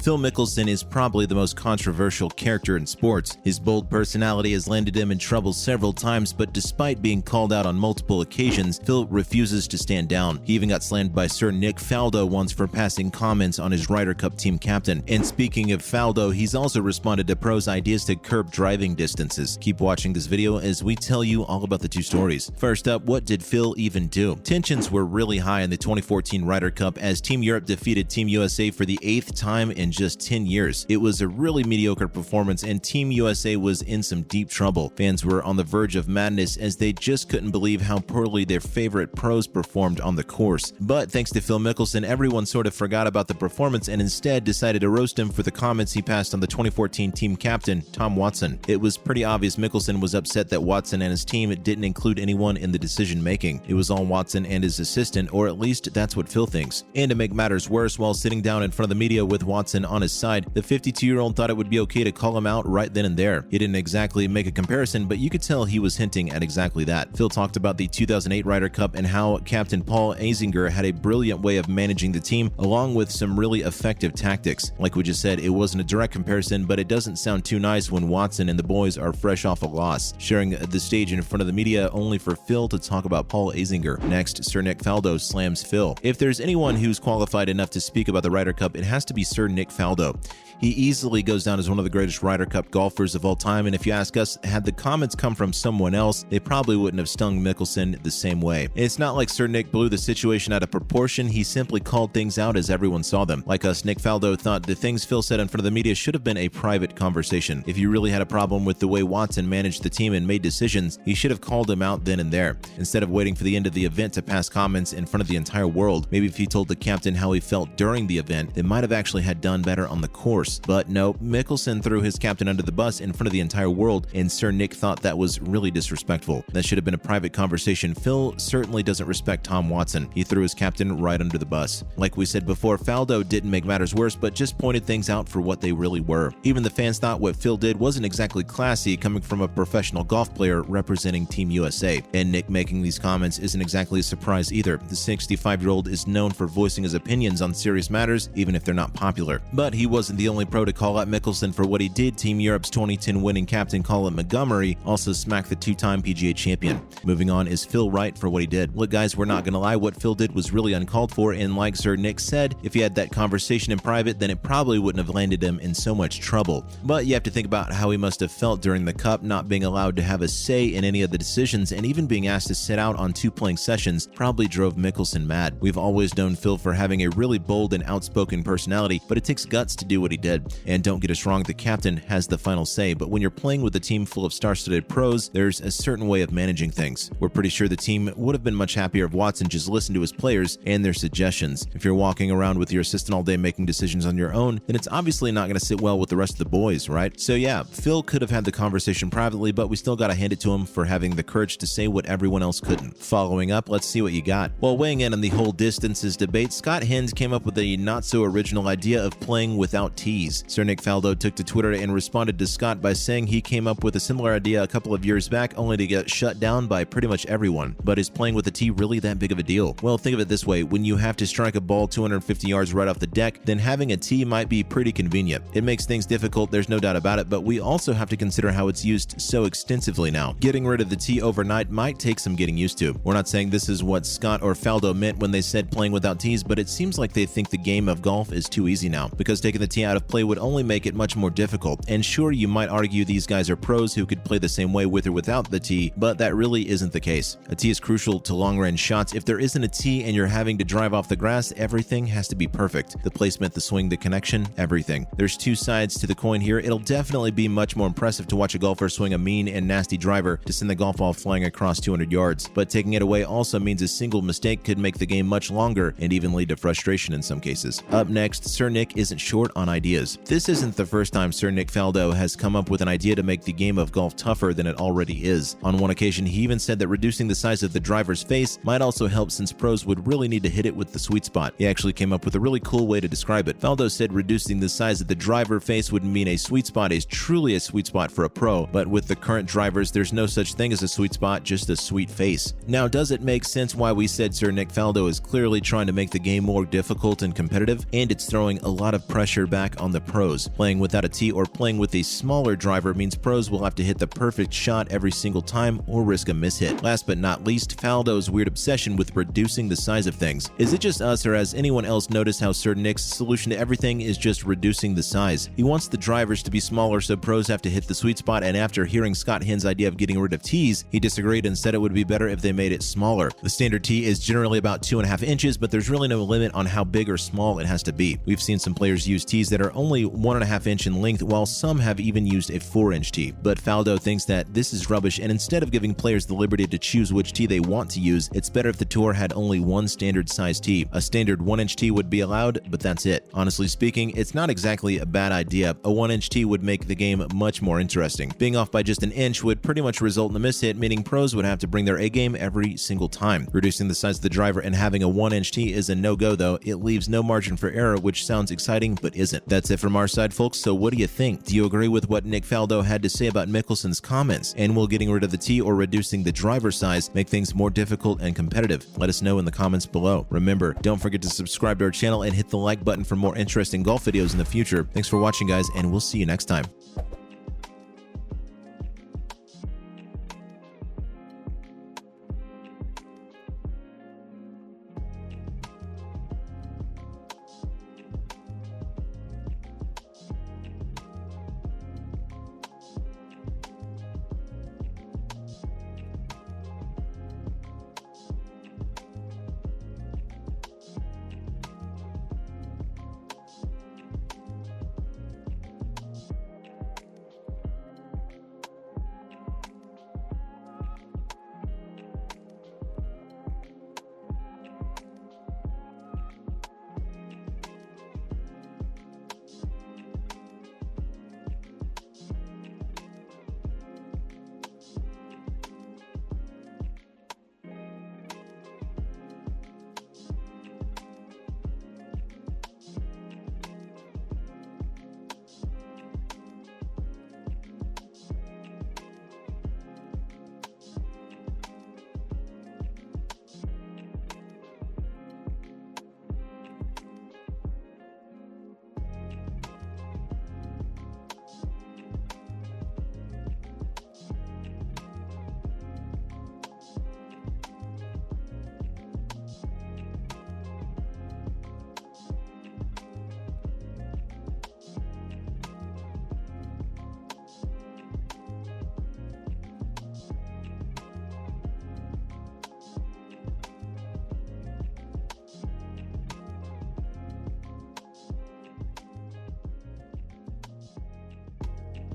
Phil Mickelson is probably the most controversial character in sports. His bold personality has landed him in trouble several times, but despite being called out on multiple occasions, Phil refuses to stand down. He even got slammed by Sir Nick Faldo once for passing comments on his Ryder Cup team captain. And speaking of Faldo, he's also responded to pros' ideas to curb driving distances. Keep watching this video as we tell you all about the two stories. First up, what did Phil even do? Tensions were really high in the 2014 Ryder Cup as Team Europe defeated Team USA for the 8th time in just 10 years. It was a really mediocre performance and Team USA was in some deep trouble. Fans were on the verge of madness as they just couldn't believe how poorly their favorite pros performed on the course. But thanks to Phil Mickelson, everyone sort of forgot about the performance and instead decided to roast him for the comments he passed on the 2014 team captain, Tom Watson. It was pretty obvious Mickelson was upset that Watson and his team didn't include anyone in the decision-making. It was all Watson and his assistant, or at least that's what Phil thinks. And to make matters worse, while sitting down in front of the media with Watson on his side, the 52-year-old thought it would be okay to call him out right then and there. He didn't exactly make a comparison, but you could tell he was hinting at exactly that. Phil talked about the 2008 Ryder Cup and how Captain Paul Azinger had a brilliant way of managing the team, along with some really effective tactics. Like we just said, it wasn't a direct comparison, but it doesn't sound too nice when Watson and the boys are fresh off a loss, sharing the stage in front of the media only for Phil to talk about Paul Azinger. Next, Sir Nick Faldo slams Phil. If there's anyone who's qualified enough to speak about the Ryder Cup, it has to be Sir Nick Faldo. He easily goes down as one of the greatest Ryder Cup golfers of all time, and if you ask us, had the comments come from someone else, they probably wouldn't have stung Mickelson the same way. It's not like Sir Nick blew the situation out of proportion, he simply called things out as everyone saw them. Like us, Nick Faldo thought the things Phil said in front of the media should have been a private conversation. If you really had a problem with the way Watson managed the team and made decisions, he should have called him out then and there, instead of waiting for the end of the event to pass comments in front of the entire world. Maybe if he told the captain how he felt during the event, they might have actually had done better on the course. But no, Mickelson threw his captain under the bus in front of the entire world, and Sir Nick thought that was really disrespectful. That should have been a private conversation. Phil certainly doesn't respect Tom Watson. He threw his captain right under the bus. Like we said before, Faldo didn't make matters worse, but just pointed things out for what they really were. Even the fans thought what Phil did wasn't exactly classy coming from a professional golf player representing Team USA. And Nick making these comments isn't exactly a surprise either. The 65-year-old is known for voicing his opinions on serious matters, even if they're not popular. But he wasn't the only pro to call out Mickelson for what he did. Team Europe's 2010 winning captain Colin Montgomery also smacked the two-time PGA champion. Moving on, is Phil right for what he did? Look guys, we're not gonna lie, what Phil did was really uncalled for, and like Sir Nick said, if he had that conversation in private, then it probably wouldn't have landed him in so much trouble. But you have to think about how he must have felt during the Cup, not being allowed to have a say in any of the decisions, and even being asked to sit out on 2 playing sessions probably drove Mickelson mad. We've always known Phil for having a really bold and outspoken personality, but it takes guts to do what he did. And don't get us wrong, the captain has the final say, but when you're playing with a team full of star-studded pros, there's a certain way of managing things. We're pretty sure the team would have been much happier if Watson just listened to his players and their suggestions. If you're walking around with your assistant all day making decisions on your own, then it's obviously not going to sit well with the rest of the boys, right? So yeah, Phil could have had the conversation privately, but we still got to hand it to him for having the courage to say what everyone else couldn't. Following up, let's see what you got. While weighing in on the whole distances debate, Scott Hens came up with a not-so-original idea of playing without tees. Sir Nick Faldo took to Twitter and responded to Scott by saying he came up with a similar idea a couple of years back, only to get shut down by pretty much everyone. But is playing with a tee really that big of a deal? Well, think of it this way. When you have to strike a ball 250 yards right off the deck, then having a tee might be pretty convenient. It makes things difficult, there's no doubt about it, but we also have to consider how it's used so extensively now. Getting rid of the tee overnight might take some getting used to. We're not saying this is what Scott or Faldo meant when they said playing without tees, but it seems like they think the game of golf is too easy now, because taking the tee out of play would only make it much more difficult. And sure, you might argue these guys are pros who could play the same way with or without the tee, but that really isn't the case. A tee is crucial to long-range shots. If there isn't a tee and you're having to drive off the grass, everything has to be perfect. The placement, the swing, the connection, everything. There's two sides to the coin here. It'll definitely be much more impressive to watch a golfer swing a mean and nasty driver to send the golf ball flying across 200 yards. But taking it away also means a single mistake could make the game much longer and even lead to frustration in some cases. Up next, Sir Nick isn't short on ideas. This isn't the first time Sir Nick Faldo has come up with an idea to make the game of golf tougher than it already is. On one occasion, he even said that reducing the size of the driver's face might also help, since pros would really need to hit it with the sweet spot. He actually came up with a really cool way to describe it. Faldo said reducing the size of the driver face would mean a sweet spot is truly a sweet spot for a pro, but with the current drivers, there's no such thing as a sweet spot, just a sweet face. Now, does it make sense why we said Sir Nick Faldo is clearly trying to make the game more difficult and competitive? And it's throwing a lot of of pressure back on the pros. Playing without a tee or playing with a smaller driver means pros will have to hit the perfect shot every single time or risk a mishit. Last but not least, Faldo's weird obsession with reducing the size of things. Is it just us, or has anyone else noticed how Sir Nick's solution to everything is just reducing the size? He wants the drivers to be smaller so pros have to hit the sweet spot, and after hearing Scott Hinn's idea of getting rid of tees, he disagreed and said it would be better if they made it smaller. The standard tee is generally about 2.5 inches, but there's really no limit on how big or small it has to be. We've seen some players use tees that are only 1.5 inch in length, while some have even used a 4-inch tee. But Faldo thinks that this is rubbish, and instead of giving players the liberty to choose which tee they want to use, it's better if the tour had only one standard size tee. A standard 1-inch tee would be allowed, but that's it. Honestly speaking, it's not exactly a bad idea. A 1-inch tee would make the game much more interesting. Being off by just an inch would pretty much result in a mishit, meaning pros would have to bring their A game every single time. Reducing the size of the driver and having a 1-inch tee is a no-go though. It leaves no margin for error, which sounds exciting but isn't. That's it from our side, folks, so what do you think? Do you agree with what Nick Faldo had to say about Mickelson's comments? And will getting rid of the tee or reducing the driver size make things more difficult and competitive? Let us know in the comments below. Remember, don't forget to subscribe to our channel and hit the like button for more interesting golf videos in the future. Thanks for watching, guys, and we'll see you next time.